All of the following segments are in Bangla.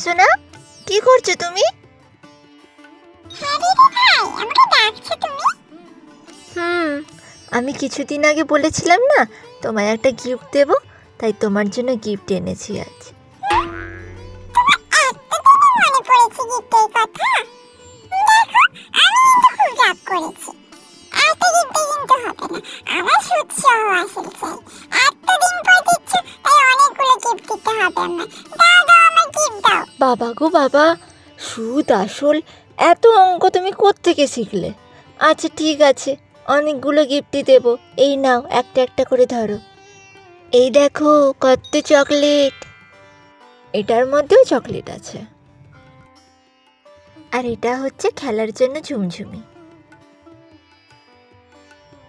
সোনা, কি করছো তুমি? আমি কিছুদিন আগে বলেছিলাম না তোমায় একটা গিফট দেব, তাই তোমার জন্য গিফট এনেছি আজ। বাবা গো বাবা, সুদ আসল এত অঙ্ক তুমি কোত্থেকে শিখলে? আচ্ছা ঠিক আছে, অনেকগুলো গিফটই দেব। এই নাও, একটা একটা করে ধরো। এই দেখো কত চকলেট, এটার মধ্যেও চকলেট আছে। আর এটা হচ্ছে খেলার জন্য ঝুমঝুমি।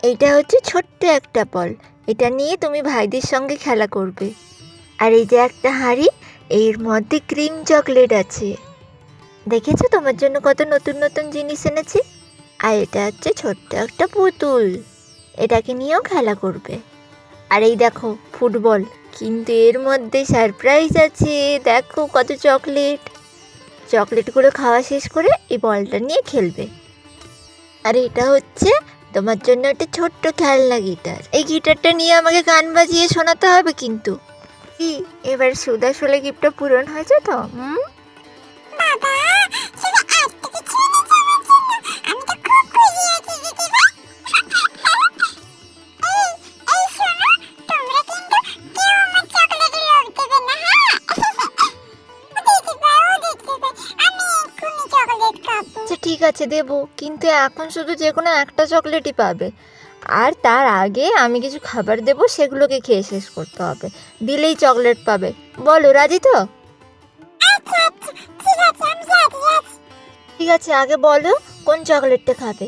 এইটা হচ্ছে ছোট্ট একটা বল, এটা নিয়ে তুমি ভাইদের সঙ্গে খেলা করবে। আর এই যে একটা হাঁড়ি, এর মধ্যে ক্রিম চকলেট আছে। দেখেছো তোমার জন্য কত নতুন নতুন জিনিস এনেছি। আর এটা হচ্ছে ছোট্ট একটা পুতুল, এটাকে নিয়েও খেলা করবে। আর এই দেখো ফুটবল, কিন্তু এর মধ্যে সারপ্রাইজ আছে। দেখো কত চকলেট, চকলেটগুলো খাওয়া শেষ করে এই বলটা নিয়ে খেলবে। আর এটা হচ্ছে তোমার জন্য একটা ছোট্ট খেলনা গিটার। এই গিটারটা নিয়ে আমাকে গান বাজিয়ে শোনাতে হবে কিন্তু। কি এবার সুদ আসলে গিফটটা পূরণ হয়েছে তো? ঠিক আছে দেবো, কিন্তু এখন শুধু যে কোনো একটা চকলেটই পাবে। আর তার আগে আমি কিছু খাবার দেবো, সেগুলোকে খেয়ে শেষ করতে হবে, দিলেই চকলেট পাবে। বলো রাজি তো? ঠিক আছে, আগে বলো কোন চকলেটটা খাবে।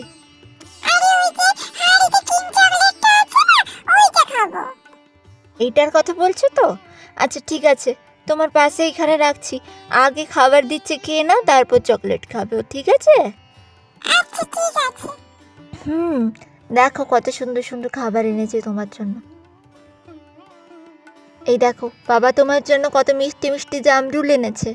এইটার কথা বলছো তো? আচ্ছা ঠিক আছে, তোমার পাশে এখানে রাখছি। আগে খাবার দিচ্ছে, খেয়ে নাও, তারপর চকলেট খাবে, ঠিক আছে? দেখো কত সুন্দর সুন্দর খাবার এনেছে তোমার জন্য। এই দেখো বাবা তোমার জন্য কত মিষ্টি মিষ্টি জামরুল এনেছে।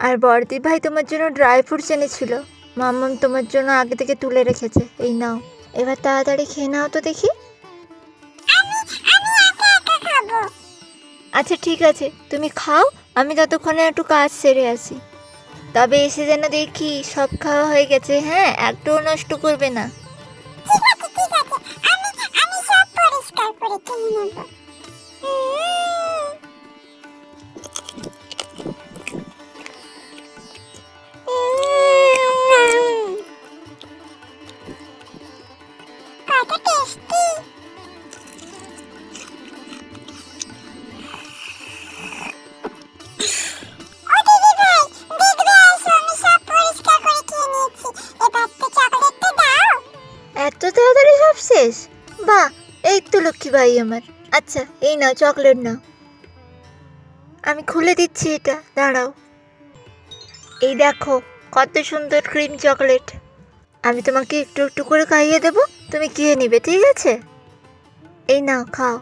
আর বড়দি ভাই তোমার জন্য ড্রাই ফ্রুটস এনেছিল, মাম্মাম তোমার জন্য আগে থেকে তুলে রেখেছে। এই নাও, এবার তাড়াতাড়ি খেয়ে নাও তো দেখি। আচ্ছা ঠিক আছে, তুমি খাও, আমি ততক্ষণে একটু কাজ সেরে আসি। তবে এসে যেন দেখি সব খাওয়া হয়ে গেছে। হ্যাঁ, একটুও নষ্ট করবে না। এত তাড়াতাড়ি সব শেষ? বাহ, এই তো লক্ষ্মী ভাই আমার। আচ্ছা এই নাও চকলেট নাও, আমি খুলে দিচ্ছি এটা, দাঁড়াও। এই দেখো কত সুন্দর ক্রিম চকলেট। আমি তোমাকে একটু একটু করে খাইয়ে দেবো, তুমি খেয়ে নিবে, ঠিক আছে? এই নাও খাও।